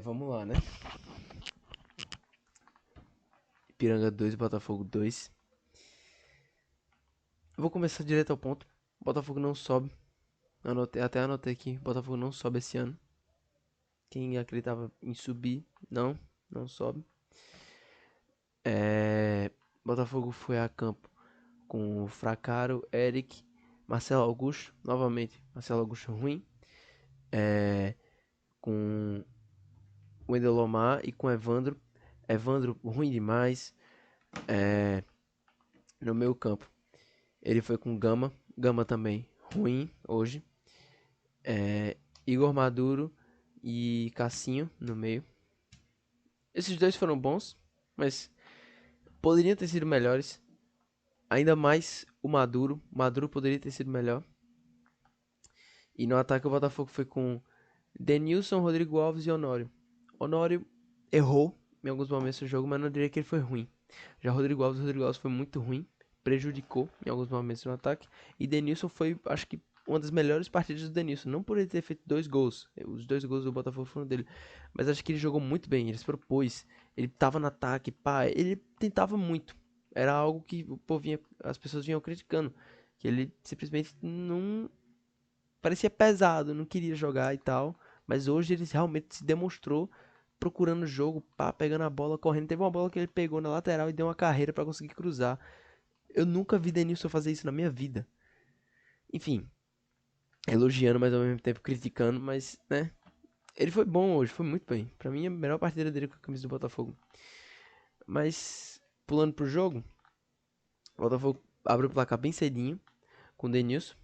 Vamos lá, né? Ipiranga 2, Botafogo 2. Eu vou começar direto ao ponto. Botafogo não sobe. Até anotei aqui. Botafogo não sobe esse ano. Quem acreditava em subir, não sobe. É, Botafogo foi a campo com o Fracaro, Eric, Marcelo Augusto. Novamente, Marcelo Augusto ruim. Com o Wendel Lomar e com Evandro. Evandro ruim demais. No meio campo. Ele foi com Gama. Gama também ruim hoje. Igor Maduro e Cassinho no meio. Esses dois foram bons, mas poderiam ter sido melhores. Ainda mais o Maduro. O Maduro poderia ter sido melhor. E no ataque o Botafogo foi com Denilson, Rodrigo Alves e Honório. Honório errou em alguns momentos do jogo, mas não diria que ele foi ruim. Já Rodrigo Alves foi muito ruim, prejudicou em alguns momentos no ataque. E Denilson foi, acho que, uma das melhores partidas do Denilson. Não por ele ter feito 2 gols, os 2 gols do Botafogo foram dele, mas acho que ele jogou muito bem, ele se propôs, ele tava no ataque, pá, ele tentava muito. Era algo que o povo as pessoas vinham criticando, que ele simplesmente não parecia pesado, não queria jogar e tal. Mas hoje ele realmente se demonstrou procurando o jogo, pá, pegando a bola, correndo. Teve uma bola que ele pegou na lateral e deu uma carreira pra conseguir cruzar. Eu nunca vi Denilson fazer isso na minha vida. Enfim, elogiando, mas ao mesmo tempo criticando, mas, né? Ele foi bom hoje, foi muito bem. Pra mim, a melhor partida dele com a camisa do Botafogo. Mas, pulando pro jogo, o Botafogo abre o placar bem cedinho com o Denilson.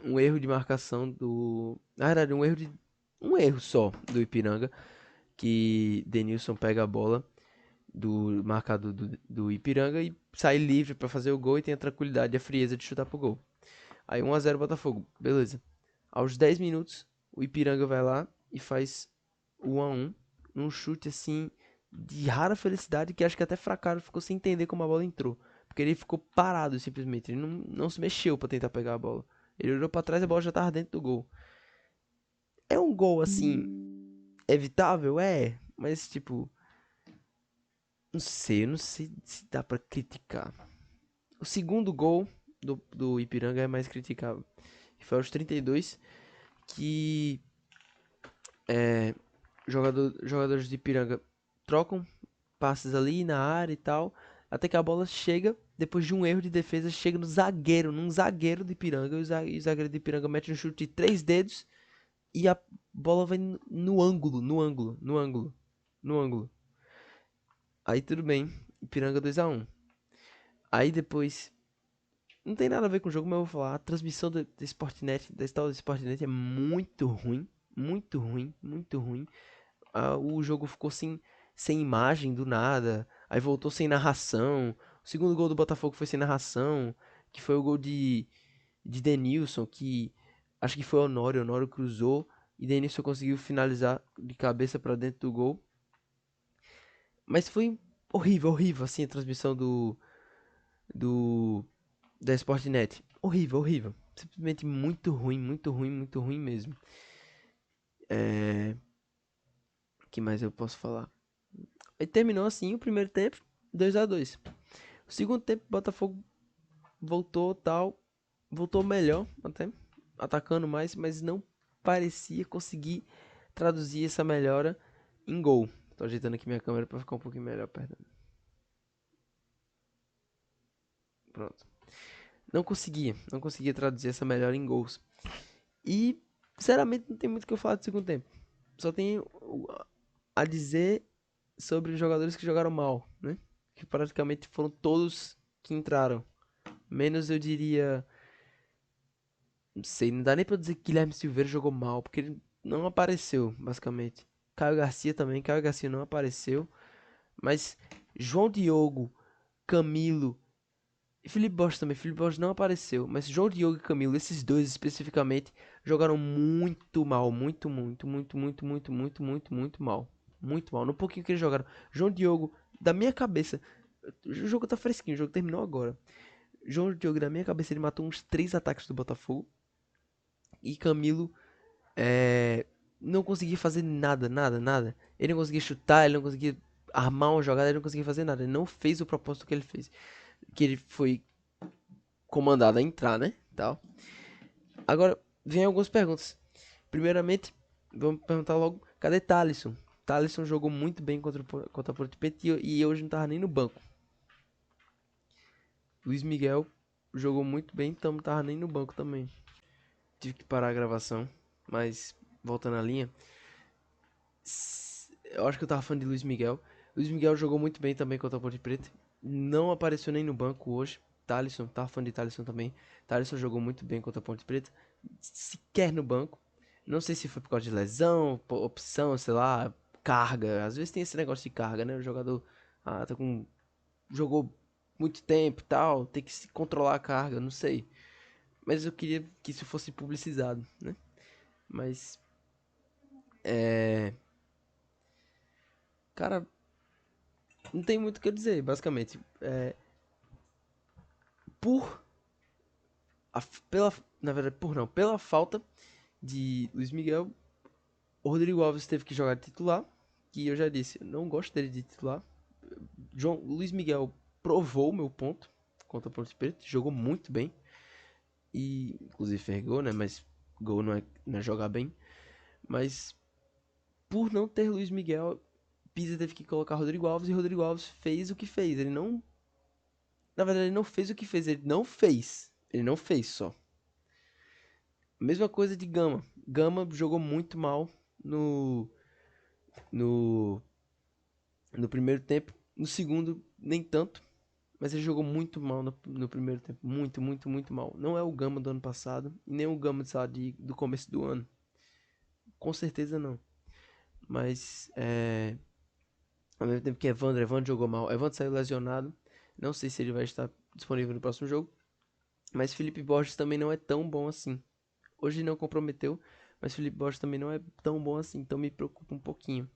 Um erro de marcação do. Na verdade, um erro só do Ipiranga. Que Denilson pega a bola do marcador do Ipiranga e sai livre para fazer o gol e tem a tranquilidade e a frieza de chutar pro gol. Aí 1 a 0 Botafogo, beleza. Aos 10 minutos, o Ipiranga vai lá e faz o 1 a 1 num chute assim de rara felicidade que acho que até Fracaro ficou sem entender como a bola entrou. Porque ele ficou parado simplesmente, ele não se mexeu para tentar pegar a bola. Ele olhou para trás e a bola já tava dentro do gol. É um gol assim evitável? É, mas tipo, eu não sei se dá pra criticar. O segundo gol do Ipiranga é mais criticável. Foi aos 32 que jogadores de Ipiranga trocam passes ali na área e tal. Até que a bola chega, depois de um erro de defesa, chega no zagueiro, num zagueiro de Ipiranga. E o zagueiro de Ipiranga mete um chute de 3 dedos e a bola vai no ângulo, no ângulo, no ângulo, no ângulo. Aí tudo bem, Ipiranga 2 a 1. Aí depois não tem nada a ver com o jogo, mas eu vou falar. A transmissão do Sportnet, da tal do Sportnet é muito ruim. Muito ruim, muito ruim. O jogo ficou sem imagem do nada. Aí voltou sem narração. O segundo gol do Botafogo foi sem narração. Que foi o gol de Denilson. Que acho que foi Honório. Honório cruzou. E Denilson conseguiu finalizar de cabeça para dentro do gol. Mas foi horrível, horrível assim a transmissão do da Sportnet. Horrível, horrível. Simplesmente muito ruim, muito ruim, muito ruim mesmo. O que mais eu posso falar? Aí terminou assim o primeiro tempo, 2 a 2. O segundo tempo, o Botafogo voltou tal, voltou melhor até, atacando mais, mas não parecia conseguir traduzir essa melhora em gol. Tô ajeitando aqui minha câmera para ficar um pouquinho melhor, perdão. Pronto. Não conseguia traduzir essa melhora em gols. E, sinceramente, não tem muito o que eu falar do segundo tempo. Só tem a dizer sobre os jogadores que jogaram mal, né? Que praticamente foram todos que entraram. Menos eu diria. Não sei, não dá nem pra dizer que Guilherme Silveira jogou mal, porque ele não apareceu, basicamente. Caio Garcia também, Caio Garcia não apareceu. Mas João Diogo, Camilo e Felipe Bosch também. Felipe Bosch não apareceu, mas João Diogo e Camilo, esses dois especificamente, jogaram muito mal. Muito, muito, muito, muito, muito, muito, muito, muito mal. Muito mal. No pouquinho que eles jogaram. João Diogo, da minha cabeça. O jogo tá fresquinho, o jogo terminou agora. João Diogo, da minha cabeça, ele matou uns 3 ataques do Botafogo. E Camilo não conseguia fazer nada, nada, nada. Ele não conseguia chutar, ele não conseguia armar uma jogada, ele não conseguia fazer nada. Ele não fez o propósito que ele fez. Que ele foi comandado a entrar, né? Tal. Agora, vem algumas perguntas. Primeiramente, vamos perguntar logo, cadê Thalisson? Thalisson jogou muito bem contra a Ponte Preta e hoje não tava nem no banco. Luiz Miguel jogou muito bem, então não tava nem no banco também. Tive que parar a gravação, mas voltando à linha, eu acho que eu tava falando de Luiz Miguel. Luiz Miguel jogou muito bem também contra a Ponte Preta. Não apareceu nem no banco hoje. Thalisson, tava falando de Thalisson também. Thalisson jogou muito bem contra a Ponte Preta. Sequer no banco. Não sei se foi por causa de lesão, opção, sei lá, carga. Às vezes tem esse negócio de carga, né? O jogador tá com jogou muito tempo e tal, tem que se controlar a carga, não sei. Mas eu queria que isso fosse publicizado, né? Mas cara, não tem muito o que eu dizer, basicamente. Por pela, na verdade, por não, pela falta de Luiz Miguel, o Rodrigo Alves teve que jogar de titular, que eu já disse, eu não gosto dele de titular. Luiz Miguel provou o meu ponto contra o Ponte Preta, jogou muito bem e inclusive fez gol, né? Mas gol não é jogar bem. Mas por não ter Luiz Miguel, Pisa teve que colocar Rodrigo Alves e Rodrigo Alves fez o que fez. Ele não, na verdade, ele não fez o que fez, ele não fez. Ele não fez só. Mesma coisa de Gama. Gama jogou muito mal no no no primeiro tempo, no segundo nem tanto, mas ele jogou muito mal no primeiro tempo, muito, muito, muito mal. Não é o Gama do ano passado e nem o Gama do começo do ano. Com certeza não. Mas ao mesmo tempo que Evandro jogou mal. Evandro saiu lesionado. Não sei se ele vai estar disponível no próximo jogo. Mas Felipe Borges também não é tão bom assim. Hoje não comprometeu, mas Felipe Borges também não é tão bom assim. Então me preocupa um pouquinho.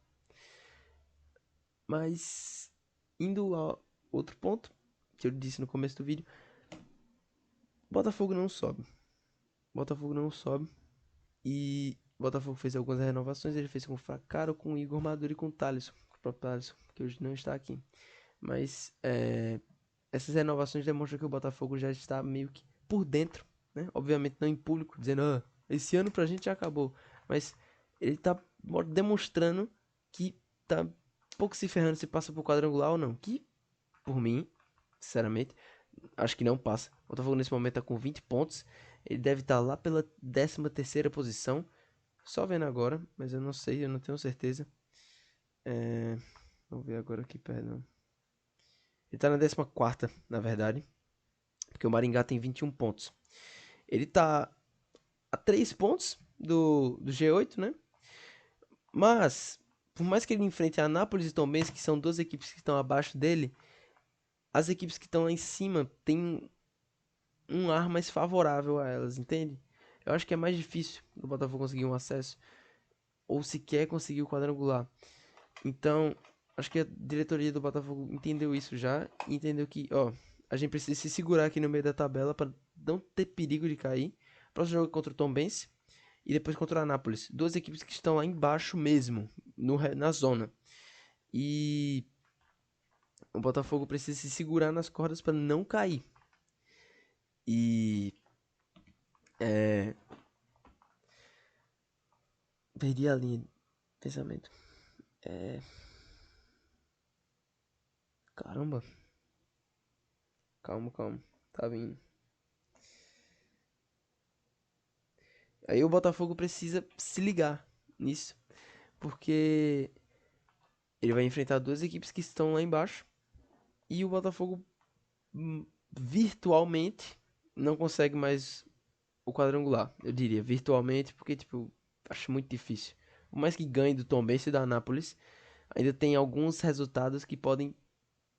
Mas indo a outro ponto, que eu disse no começo do vídeo. Botafogo não sobe. Botafogo não sobe. E Botafogo fez algumas renovações. Ele fez com o Fracaro, com o Igor Maduro e com o Thaleson. O próprio Thaleson, que hoje não está aqui. Mas essas renovações demonstram que o Botafogo já está meio que por dentro, né? Obviamente não em público, dizendo, esse ano pra gente já acabou. Mas ele tá demonstrando que tá pouco se ferrando se passa pro quadrangular ou não. Que, por mim, sinceramente, acho que não passa. O Botafogo nesse momento tá com 20 pontos. Ele deve estar lá pela 13ª posição. Só vendo agora, mas eu não sei, eu não tenho certeza. Vamos ver agora aqui, perdão. Ele tá na 14ª, na verdade. Porque o Maringá tem 21 pontos. Ele tá a 3 pontos do G8, né? Mas, por mais que ele enfrente a Anápolis e Tombense, que são duas equipes que estão abaixo dele, as equipes que estão lá em cima têm um ar mais favorável a elas, entende? Eu acho que é mais difícil o Botafogo conseguir um acesso, ou sequer conseguir o quadrangular. Então, acho que a diretoria do Botafogo entendeu isso já, e entendeu que, a gente precisa se segurar aqui no meio da tabela para não ter perigo de cair. Próximo jogo é contra o Tombense e depois contra o Anápolis. Duas equipes que estão lá embaixo mesmo, na zona. E o Botafogo precisa se segurar nas cordas para não cair. E perdi a linha de pensamento. Caramba, calma, calma, tá vindo. Aí o Botafogo precisa se ligar nisso, porque ele vai enfrentar duas equipes que estão lá embaixo e o Botafogo virtualmente não consegue mais o quadrangular. Eu diria virtualmente, porque tipo, acho muito difícil. Por mais que ganhe do Tombense e da Anápolis, ainda tem alguns resultados que podem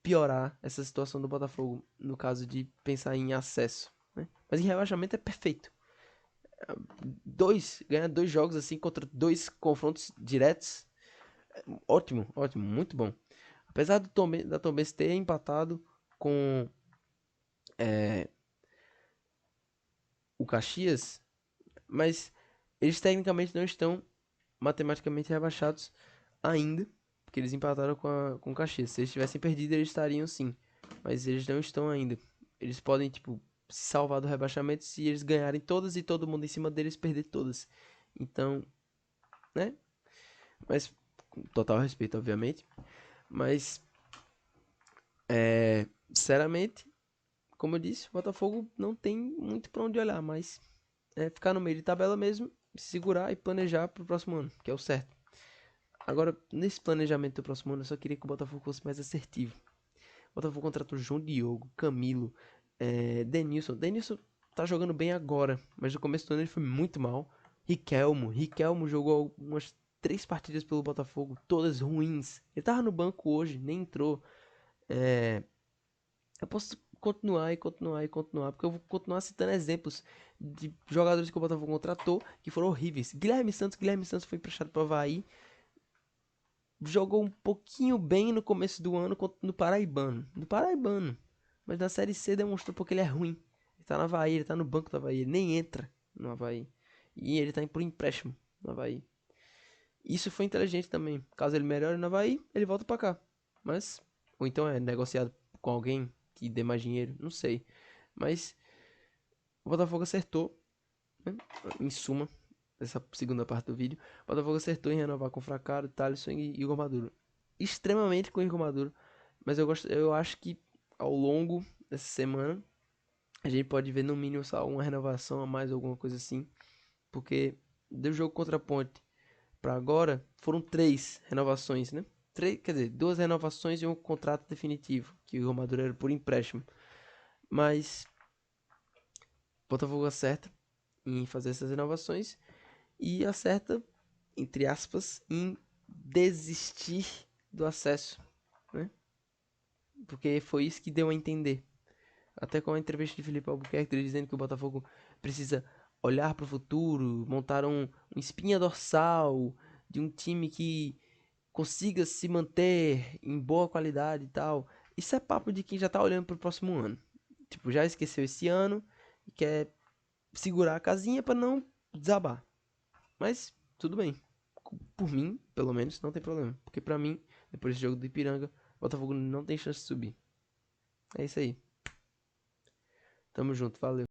piorar essa situação do Botafogo, no caso de pensar em acesso, né? Mas em rebaixamento é perfeito. Ganhar dois jogos assim contra dois confrontos diretos, ótimo, ótimo, muito bom. Apesar da Tombense ter empatado com o Caxias, mas eles tecnicamente não estão matematicamente rebaixados ainda, porque eles empataram com o Caxias. Se eles tivessem perdido, eles estariam sim, mas eles não estão ainda. Eles podem, tipo, se salvar do rebaixamento se eles ganharem todas e todo mundo em cima deles perder todas. Então, né? Mas com total respeito, obviamente. Mas, sinceramente, como eu disse, o Botafogo não tem muito pra onde olhar, mas é ficar no meio de tabela mesmo, se segurar e planejar pro próximo ano, que é o certo. Agora, nesse planejamento do próximo ano, eu só queria que o Botafogo fosse mais assertivo. O Botafogo contratou João Diogo, Camilo, Denilson. Denilson tá jogando bem agora, mas no começo do ano ele foi muito mal. Riquelmo jogou umas 3 partidas pelo Botafogo, todas ruins. Ele tava no banco hoje, nem entrou. Eu posso continuar e continuar e continuar, porque eu vou continuar citando exemplos de jogadores que o Botafogo contratou que foram horríveis. Guilherme Santos foi emprestado para o Avaí, jogou um pouquinho bem no começo do ano no Paraibano. No Paraibano. Mas na Série C demonstrou porque ele é ruim. Ele tá no Avaí, ele tá no banco do Avaí, ele nem entra no Avaí. E ele tá por empréstimo no Avaí. Isso foi inteligente também. Caso ele melhore no Avaí, ele volta pra cá. Mas, ou então é negociado com alguém que dê mais dinheiro, não sei. Mas o Botafogo acertou, né? Em suma, essa segunda parte do vídeo. O Botafogo acertou em renovar com o Fracaro, Thalisson e Igor Maduro. Extremamente com o Igor Maduro. Mas eu acho que ao longo dessa semana a gente pode ver no mínimo só uma renovação a mais, alguma coisa assim. Porque do jogo contra a Ponte para agora foram 3 renovações, né? Quer dizer, 2 renovações e um contrato definitivo, que o Igor Maduro era por empréstimo. Mas Botafogo acerta em fazer essas renovações e acerta, entre aspas, em desistir do acesso, né? Porque foi isso que deu a entender. Até com a entrevista de Felipe Albuquerque, ele dizendo que o Botafogo precisa olhar para o futuro, montar um espinha dorsal de um time que consiga se manter em boa qualidade e tal. Isso é papo de quem já tá olhando pro próximo ano. Tipo, já esqueceu esse ano e quer segurar a casinha para não desabar. Mas tudo bem. Por mim, pelo menos, não tem problema. Porque pra mim, depois do jogo do Ipiranga, o Botafogo não tem chance de subir. É isso aí. Tamo junto, valeu.